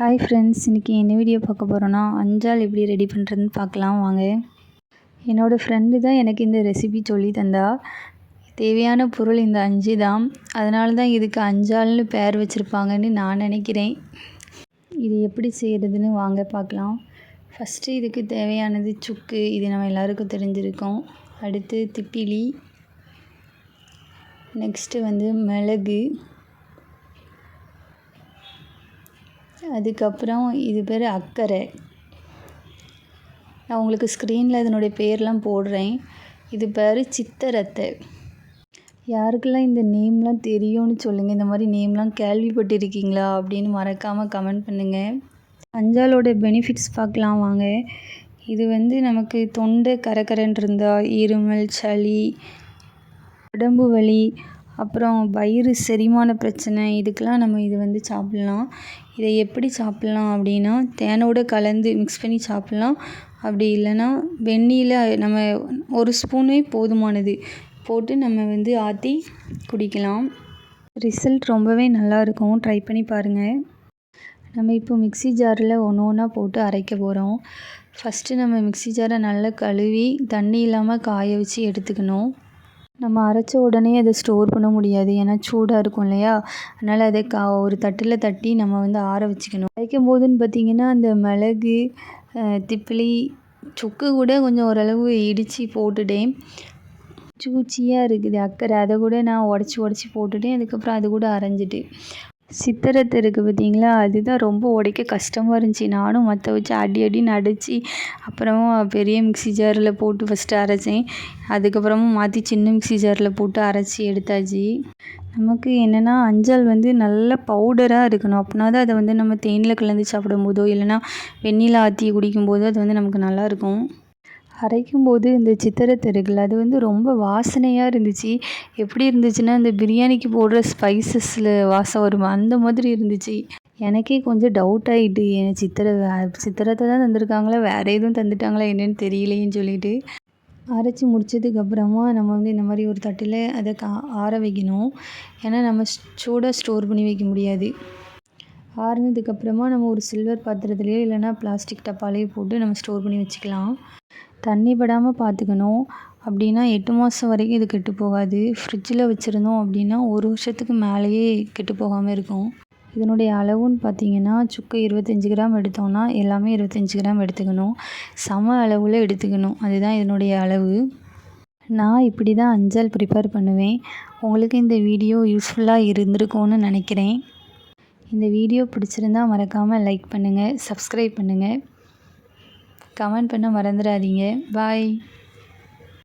Hi friends, இன்றைக்கி என்ன video பார்க்க போகிறோன்னா அஞ்சால் எப்படி ரெடி பண்ணுறதுன்னு பார்க்கலாம் வாங்க. என்னோடய ஃப்ரெண்டு தான் எனக்கு இந்த ரெசிபி சொல்லி தந்தா. தேவையான பொருள் இந்த 5 தான். அதனால தான் இதுக்கு அஞ்சால்னு பேர் வச்சுருப்பாங்கன்னு நான் நினைக்கிறேன். இது எப்படி செய்கிறதுன்னு வாங்க பார்க்கலாம். ஃபஸ்ட்டு இதுக்கு தேவையானது சுக்கு, இது நம்ம எல்லாருக்கும் தெரிஞ்சிருக்கோம். அடுத்து திப்பிலி, நெக்ஸ்ட்டு மிளகு, அதுக்கப்புறம் இது பேர் அக்கரை. நான் உங்களுக்கு ஸ்க்ரீனில் இதனுடைய பேர்லாம் போடுறேன். இது பேர் சித்தரத்தை. யாருக்கெல்லாம் இந்த நேம்லாம் தெரியும்னு சொல்லுங்கள். இந்த மாதிரி நேம்லாம் கேள்விப்பட்டிருக்கீங்களா அப்படின்னு மறக்காமல் கமெண்ட் பண்ணுங்கள். அஞ்சாலோட பெனிஃபிட்ஸ் பார்க்கலாம் வாங்க. இது நமக்கு தொண்டை கரகரன்னு இருந்தால், இருமல், சளி, உடம்பு வலி, அப்புறம் வயிறு செரிமான பிரச்சனை, இதுக்கெலாம் நம்ம இது சாப்பிட்லாம். இதை எப்படி சாப்பிட்லாம் அப்படின்னா, தேனோடு கலந்து மிக்ஸ் பண்ணி சாப்பிட்லாம். அப்படி இல்லைன்னா வெந்நீரில் நம்ம 1 ஸ்பூனே போதுமானது போட்டு நம்ம ஆற்றி குடிக்கலாம். ரிசல்ட் ரொம்பவே நல்லாயிருக்கும். ட்ரை பண்ணி பாருங்கள். நம்ம இப்போ மிக்ஸி ஜாரில் ஒன்று ஒன்றா போட்டு அரைக்க போகிறோம். ஃபஸ்ட்டு நம்ம மிக்ஸி ஜாரை நல்லா கழுவி தண்ணி இல்லாமல் காய வச்சு எடுத்துக்கணும். நம்ம அரைச்ச உடனே அதை ஸ்டோர் பண்ண முடியாது, ஏன்னா சூடாக இருக்கும் இல்லையா. அதனால் அதை ஒரு தட்டில் தட்டி நம்ம ஆற வச்சுக்கணும். அரைக்கும் போதுன்னு பார்த்திங்கன்னா அந்த மிளகு, திப்பிலி, சுக்கு கூட கொஞ்சம் ஓரளவு இடித்து போட்டுட்டேன். சூச்சியாக இருக்குது அக்கறை, அதை கூட நான் உடச்சி போட்டுட்டேன். அதுக்கப்புறம் அது கூட அரைஞ்சிட்டு சித்தரத்தை இருக்குது பார்த்திங்களா, அதுதான் ரொம்ப உடைக்க கஷ்டமாக இருந்துச்சு. நானும் மற்ற வச்சு அடின்னு அடித்து அப்புறமா பெரிய மிக்ஸி ஜாரில் போட்டு ஃபஸ்ட்டு அரைச்சேன். அதுக்கப்புறமா மாற்றி சின்ன மிக்ஸி ஜாரில் போட்டு அரைச்சி எடுத்தாச்சு. நமக்கு என்னென்னா அஞ்சால் நல்ல பவுடராக இருக்கணும். அப்படின்னா தான் அதை நம்ம தேனில் கலந்து சாப்பிடும்போதோ இல்லைனா வெந்நீரில் ஆற்றி குடிக்கும்போதோ அது நமக்கு நல்லாயிருக்கும். அரைக்கும்போது இந்த சித்தரத்தை இருக்குல்ல, அது ரொம்ப வாசனையாக இருந்துச்சு. எப்படி இருந்துச்சுன்னா, இந்த பிரியாணிக்கு போடுற ஸ்பைசஸில் வாசம் வருமா அந்த மாதிரி இருந்துச்சு. எனக்கே கொஞ்சம் டவுட் ஆகிட்டு, சித்திரத்தை தான் தந்திருக்காங்களா, வேறு எதுவும் தந்துட்டாங்களா என்னென்னு தெரியலேன்னு சொல்லிட்டு. அரைச்சி முடித்ததுக்கப்புறமா நம்ம இந்த மாதிரி ஒரு தட்டில் அதை ஆற வைக்கணும். ஏன்னா நம்ம சூடாக ஸ்டோர் பண்ணி வைக்க முடியாது. ஆறுனதுக்கப்புறமா நம்ம ஒரு சில்வர் பாத்திரத்துலேயோ இல்லைனா பிளாஸ்டிக் டப்பாலேயோ போட்டு நம்ம ஸ்டோர் பண்ணி வச்சுக்கலாம். தண்ணி படாமல் பார்த்துக்கணும். அப்படின்னா 8 மாதம் வரைக்கும் இது கெட்டு போகாது. ஃப்ரிட்ஜில் வச்சுருந்தோம் அப்படின்னா 1 வருஷத்துக்கு மேலேயே கெட்டு போகாமல் இருக்கும். இதனுடைய அளவுன்னு பார்த்திங்கன்னா, சுக்கு 25 கிராம் எடுத்தோம்னா எல்லாமே 25 கிராம் எடுத்துக்கணும். சம அளவில் எடுத்துக்கணும். அதுதான் இதனுடைய அளவு. நான் இப்படி தான் அஞ்சால் ப்ரிப்பேர் பண்ணுவேன். உங்களுக்கு இந்த வீடியோ யூஸ்ஃபுல்லாக இருந்திருக்கும்னு நினைக்கிறேன். இந்த வீடியோ பிடிச்சிருந்தா மறக்காமல் லைக் பண்ணுங்கள், சப்ஸ்கிரைப் பண்ணுங்கள், கமெண்ட் பண்ண மறந்துடாதீங்க. பாய்.